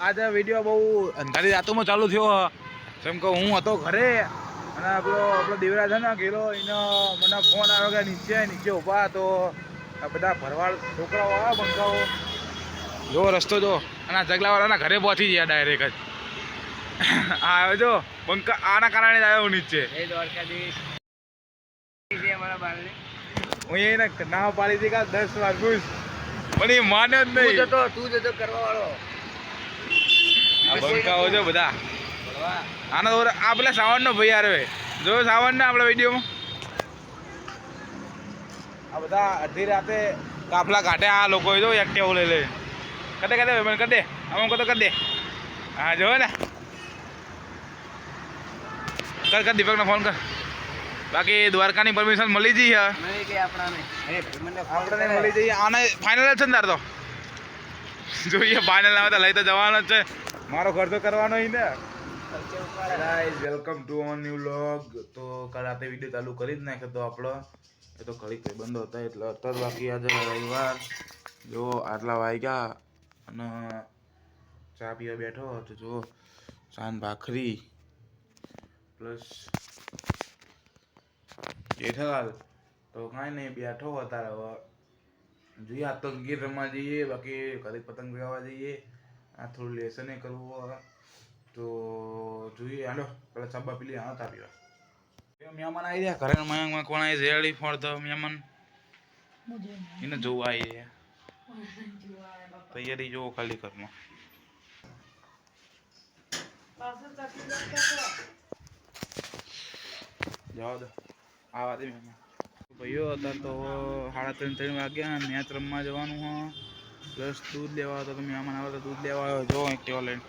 આજે વિડીયો બહુ અંધારી રાતોમાં ચાલુ થયો. જેમ કે હું હતો ઘરે અને આપણો દેવરાજ છે ને ગેલો એનો મને ફોન આવ્યો કે નીચે ઊભા તો આ બધા ભરવાડ છોકરાઓ આવ્યા બંકાઓ જો રસ્તો જો અને આ જગલાવાળાના ઘરે પહોંચી ગયા ડાયરેક્ટ જ. આ આવ્યો જો બંકા આના કારણે જ આવ્યો નીચે. હું એને ના પાડી હતી કે 10 વાર પૂછ પણ એ માન્યો જ નહીં. તું જતો કરવા વાળો આ બંકાઓ જો બધા આનો આ પેલા સાવનનો ભાઈ આવે જો સાવન ને આપણા વિડીયોમાં આ બધા અડધી રાતે કાફલા કાઢે આ લોકો જો એક્ટિવ લઈ લે કદે કદે આમ કદો કદે હા જો ને કર દીપકને ફોન કર. બાકી દ્વારકાની પરમિશન મળી જઈ આપણને મળી જઈએ. આને ફાઇનલ છે ને તાર તો જોઈએ ફાઇનલ આવે તો લઈ તો જવાનો જ છે. મારો ખર્ચો કરવાનો ને. Guys welcome to our new vlog. તો કાલ રાતે વિડીયો ચાલુ કરી જ નાખ્યો તો આપણો એ તો ઘડીક બંધ હતા એટલે અત્યારે બાકી આજે રવિવાર જો આટલા વાગ્યા અને ચા પીવા બેઠો તો જો ચાન ભાખરી પ્લસ જેઠાલાલ તો કાંઈ નહીં બેઠો અત્યારે હવે જોઈએ આ તો ગીર રમવા જઈએ બાકી ઘરે પતંગ ચગાવવા જઈએ. આ થોડું લેસન કરવું હવે તો જોઈએ હાલો પેલા ચાબા પીલી હા તા પીવા મહેમાન આવી રહ્યા ઘરે મયંકમાં કોણ આવી રેડી ફોર ધ મહેમાન એને જોવા આવી રહ્યા તૈયારી જોવો ખાલી ઘરમાં જવા દો આવા દે મહેમાન ભાઈઓ અત્યારે તો 3:30 વાગ્યા મેચ રમવા જવાનું હા પ્લસ દૂધ લેવા હતો તો મહેમાન આવે તો દૂધ લેવા આવ્યો જો એક્ટિવા લઈને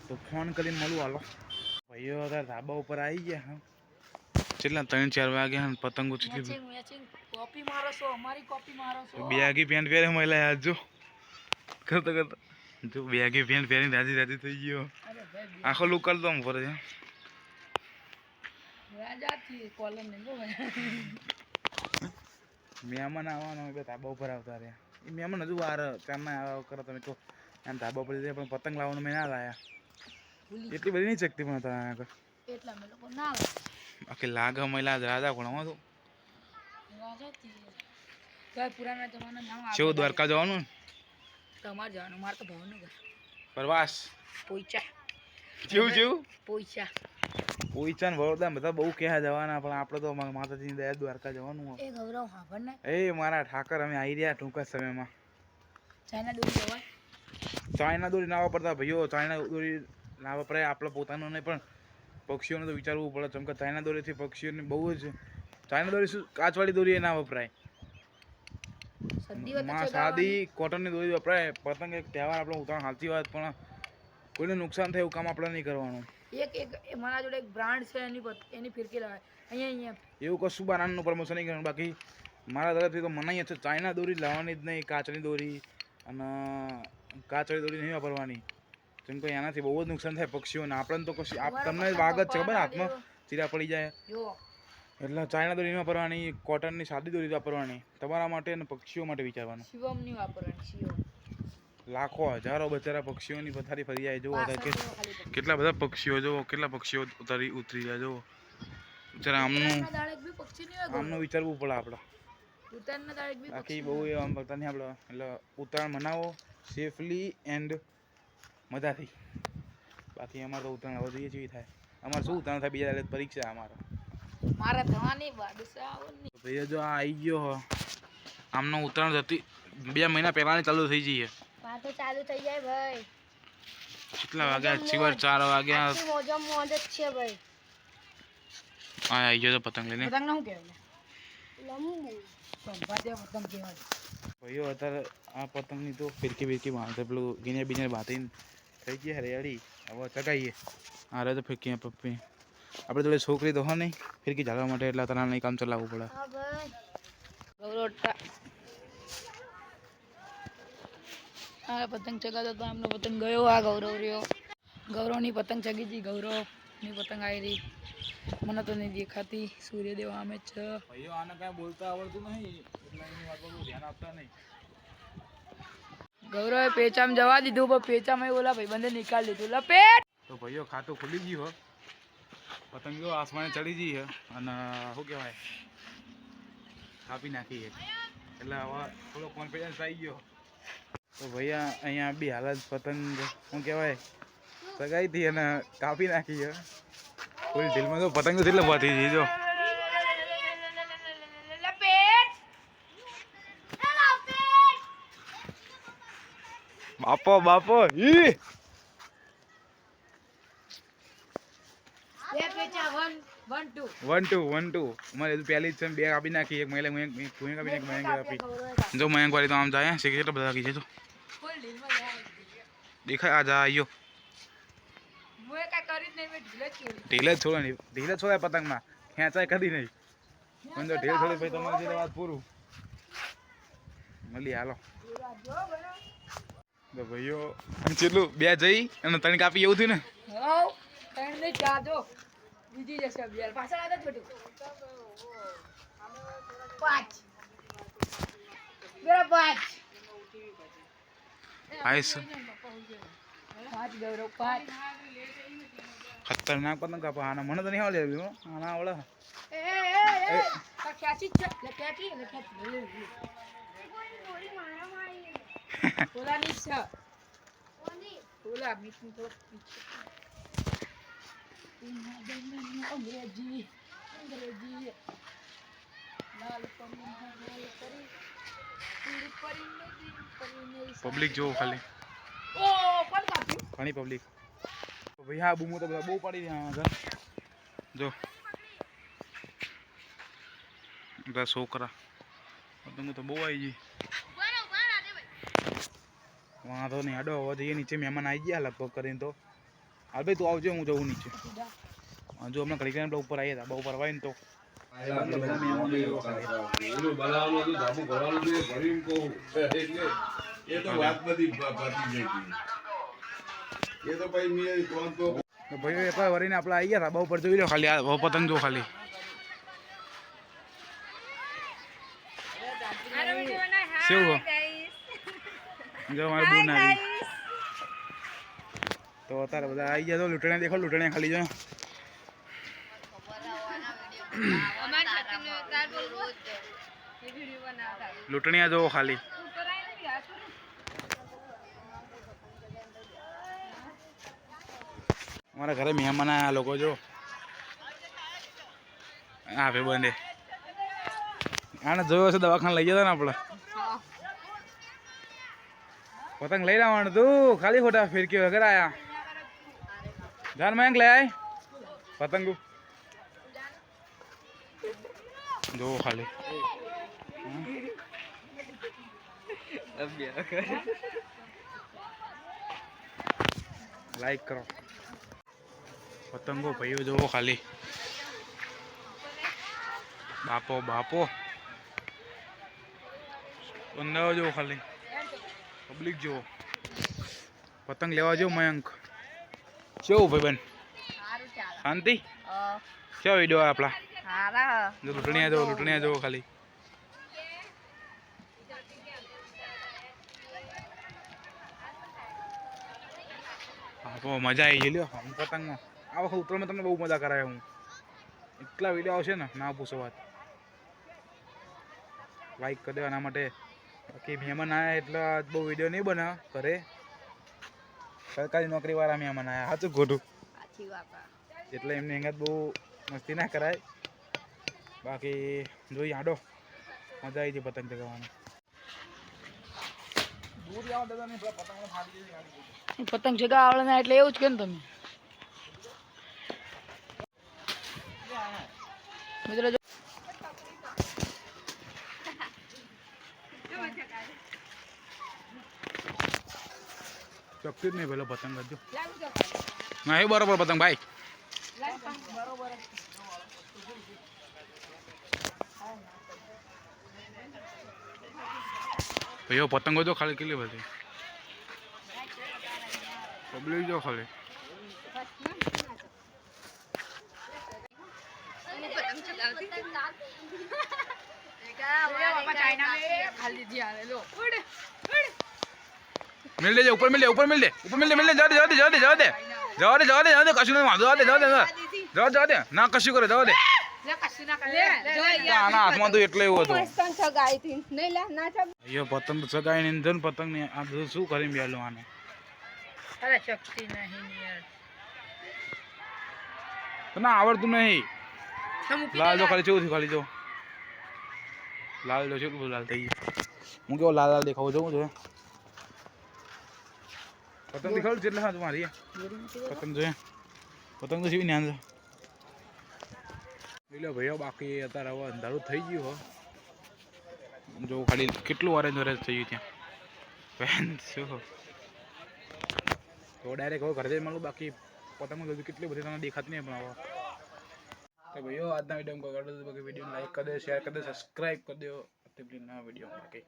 તો ફોન કરીને મળું હાલો. ભાઈઓ અત્યારે ધાબા ઉપર આવી ગયા હા કેટલા 3-4 વાગ્યા હા પતંગો ચીટલી બેગી પેન્ટ પહેરે મહિલા યાદ જો કરતો જો બેગી પેન્ટ પહેરીને રાજી થઈ ગયો આખો લુક કરતો આમ ફરે છે. મહેમાન આવવાનો ધાબા ઉપર આવતા રહ્યા એ મહેમાન હજુ વાર ચારના આવ્યા કરો તમે તો એમ ધાબા ઉપર પણ પતંગ લાવવાનું મેં ના લાયા એટલી બધી નહીં ચકતી પણ હતા બાકી લાગે મહિલા રાજા ભણવા તો શું દ્વારકા જવાનું તમારે જવાનું મારે તો ભાવનગર પ્રવાસ પોઈચા ને વડોદરા બધા બહુ ક્યાં જવાના પણ આપણે તો માતાજીની દયા દ્વારકા જવાનું એ મારા ઠાકર અમે આવી રહ્યા ટૂંક જ સમયમાં. ચાઇના દોરી ના વાપરતા ભાઈઓ ચાઇના દોરી ના વપરાય આપણે પોતાનું નહીં પણ પક્ષીઓને તો વિચારવું પડે ચમકે ચાઇના દોરીથી પક્ષીઓને બહુ જ ચાઇના દોરી શું કાચવાળી દોરી એ ના વપરાય માં સાદી કોટનની દોરી વપરાય. પતંગ એક તહેવાર આપણો ઉતાવળ સાચી વાત પણ કોઈને નુકસાન થાય એવું કામ આપણે નહીં કરવાનું. એક મારા જોડે એક બ્રાન્ડ છે એની ફિરકી લાવે અહીંયા એવું કશું બારાનું પ્રમોશન નહીં કરવાનું. બાકી મારા તરફથી તો મનાઈ છે ચાઇના દોરી લાવવાની જ નહીં કાચની દોરી અને કાચવાળી દોરી નહીં વાપરવાની કેમ કે એનાથી બહુ જ નુકસાન થાય પક્ષીઓને. આપણને તો કશું તમને વાગ જ છે ખબર હાથમાં ચીરા પડી જાય એટલે ચાઇના દોરી નહીં વાપરવાની કોટનની સાદી દોરી વાપરવાની તમારા માટે અને પક્ષીઓ માટે વિચારવાનું. લાખો હજારો બચારા પક્ષીઓની પથારી ફરી જાય જુઓ કેટલા બધા પક્ષીઓ જુઓ કેટલા પક્ષીઓ ઉતરી જાય જુઓ બચારા આમનું વિચારવું પડે આપણે. બાકી બહુ એ આમ પડતા નહીં આપણે એટલે ઉત્તરાયણ મનાવો સેફલી એન્ડ મજાથી. બાકી અમારે તો ઉત્તરાયણ હવે જોઈએ જેવી થાય અમારે શું ઉત્તરાયણ થાય બીજા દાડે પરીક્ષા અમારે ભાઈ જો આ આવી ગયો આમનો ઉત્તરાયણ હતી 2 મહિના પહેલાની ચાલુ થઈ જઈએ તો ચાલુ થઈ જાય ભાઈ. કેટલા વાગ્યા સિવાર 4 વાગ્યા મોજ જ છે ભાઈ. હા આવી ગયો તો પતંગ લઈને. પતંગ શું કહેવાય લંબુ સંભાતે પતંગ કહેવાય ભાઈઓ અત્યારે આ પતંગની તો ફિરકી બાંધે પેલું ગીને બીને બાંધીને થઈ ગયા રેડી હવે ચગાવીએ. હા રે તો ફિરકી પપ્પી આપણે જોડે છોકરી તો હોય નહીં ફિરકી ઝાડવા માટે એટલે તને નહીં કામ ચલાવવું પડે. આ પતંગ ચગાવતો તો આમનો પતંગ ગયો આ ગૌરવની પતંગ ચગી હતી. ગૌરવની પતંગ આવી રહી મને તો નહીં દેખાતી. સૂર્યદેવ આમે છે ભાઈઓ આને કાંઈ બોલતા આવડતું નહીં એટલે એની વાત પર ધ્યાન આપતા નહીં. ગૌરવે પેચામાં જવા દીધું પણ પેચામાં ઓલા ભાઈબંધે નીકાળી દીધું લપેટ. તો ભાઈઓ ખાતું ખુલી ગયું હો, પતંગ જો આસમાને ચડી ગઈ છે અને શું કહેવાય કાપી નાખી છે એટલે હવે થોડો કોન્ફિડન્સ આવી ગયો. તો ભૈયા અહીંયા બી હાલત પતંગ શું કહેવાય સગાઈ હતી અને કાપી નાખી છે ફૂલ ઢીલમાં. તો પતંગ તો એટલે પતી ગઈ જો. બાપો બાપો ઈ 1-2 અમારે પહેલી જ છે, 2 કાપી નાખી, એક મહિલા કાપી નાખી, મયંક કાપી. જો મયંક વાળી તો આમ જાય છે, કેટલા બધા કાપી છે. તો દેખાય આ જા આયો ઢીલે જ છોડે નહીં, ઢીલે છોડાય પતંગમાં ખેંચાય કદી નહીં. પણ જો ઢીલ છોડી ભાઈ તમારી જે વાત પૂરું મળી હાલો. તો ભાઈઓ ચેટલું 2 જઈ અને 3 કાપી એવું થયું ને. ખતરનાક પતંગ કાપા આના મને તો નહીં આવડે આના આવડે. પબ્લિક જો ખાલી ઘણી પબ્લિક ભાઈ. હા બૂમો તો બધા બહુ પાડી રહ્યા જો બધા છોકરા પતંગો તો બહુ આવી ગઈ. વાંધો નહીં આડો હોવા જઈએ નીચે મહેમાન આવી ગયા લગભગ કરીને. તો હાલ ભાઈ તું આવજો હું જવું નીચે. જો હમણાં ઘડી કરીને ઉપર આવ્યા હતા બહુ પરવાય ને તો ભાઈ એકવાર વરીને આપણે આવી ગયા હતા બહુ પર જોઈ લો ખાલી આ બહુ પતંગ જો ખાલી. શું જો મારે બહુ ના તો અત્યારે બધા આવી ગયા. તો લૂંટણિયા દેખો, લૂંટણિયા ખાલી જો લૂંટણિયા જો ખાલી. અમારા ઘરે મહેમાન આયા લોકો જો હા ભાઈ બંને આને જોયો છે દવાખાને લઈ જતા ને આપણે. પતંગ લઈ આવવાનું તું ખાલી ખોટા ફિરકી વગર આયા. જાન મયંક લઈ આય પતંગો જો ખાલી. લાઈક કરો પતંગો ભાઈઓ જોવો ખાલી. બાપો બાપો પંદર જો ખાલી પબ્લિક જો પતંગ લેવા જો. મયંક કેવું ભાઈ બન શાંતિ કેવો વિડીયો આપણા જો લૂંટણિયા જો ખાલી. હા તો મજા આવી ગઈ લ્યો હું પતંગમાં. આ વખત ઉત્તરાયણમાં તમને બહુ મજા કરાય. હું એટલા વિડીયો આવશે ને ના પૂછો વાત. લાઈક કરી દેવા એના માટે. બાકી મહેમાન આવ્યા એટલે બહુ વિડીયો નહીં બનાવ કરે. સરકારી નોકરી વાળા મહેમાન આવ્યા સાચું ખોટું એટલે એમને અંગાત બહુ મસ્તી ના કરાય. બાકી જોઈ આડો મજા આવી છે પતંગ ચગાવવાની. પતંગ ચગાવવા આવડે એટલે એવું જ કે ને તમે મિત્રો. ચકતી જ નહીં પેલો પતંગ કરજો ના એ બરોબર પતંગ ભાઈ. ભાઈઓ પતંગો જો ખાલી કેટલી બધી પબ્લિક જો ખાલી. મિલ દે ઉપર મિલ દે ઉપર મિલ દે જવા દે કશું નહીં વાંધો જવા દે ના કશું કરે જવા દે આના હાથમાં તો એટલે એવું હતું અయ్యో પતંગ તો સગાઈ ને ધન પતંગ ને આ બધું શું કરીને બેલું આને અરે શક્તિ નહીં યાર તને આવડતું નહીં લાલ જો ખાલી ચેવું થયું ખાલી જો લાલ જો કેટલું લાલ થઈ ગયું હું કેવો લાલ લાલ દેખાવું છું જો પતંગ દેખાડું એટલે હા તમારી પતંગ જોઈએ પતંગ તો સીવી ને લો ભાઈઓ બાકી અત્યારે હવે અંધારું થઈ ગયું હો જો ખાલી કેટલું ઓરેન્જ થઈ ગયું ત્યાં શું તો ડાયરેક્ટ હવે ઘરે જઈ મળું બાકી પતંગ કેટલી બધી તમને દેખાતી નહીં પણ હવે તો ભાઈઓ આજના વિડીયો બાકી વિડીયો લાઈક કરી દો શેર કરી દો સબસ્ક્રાઈબ કરી દો નવા વિડીયો બાકી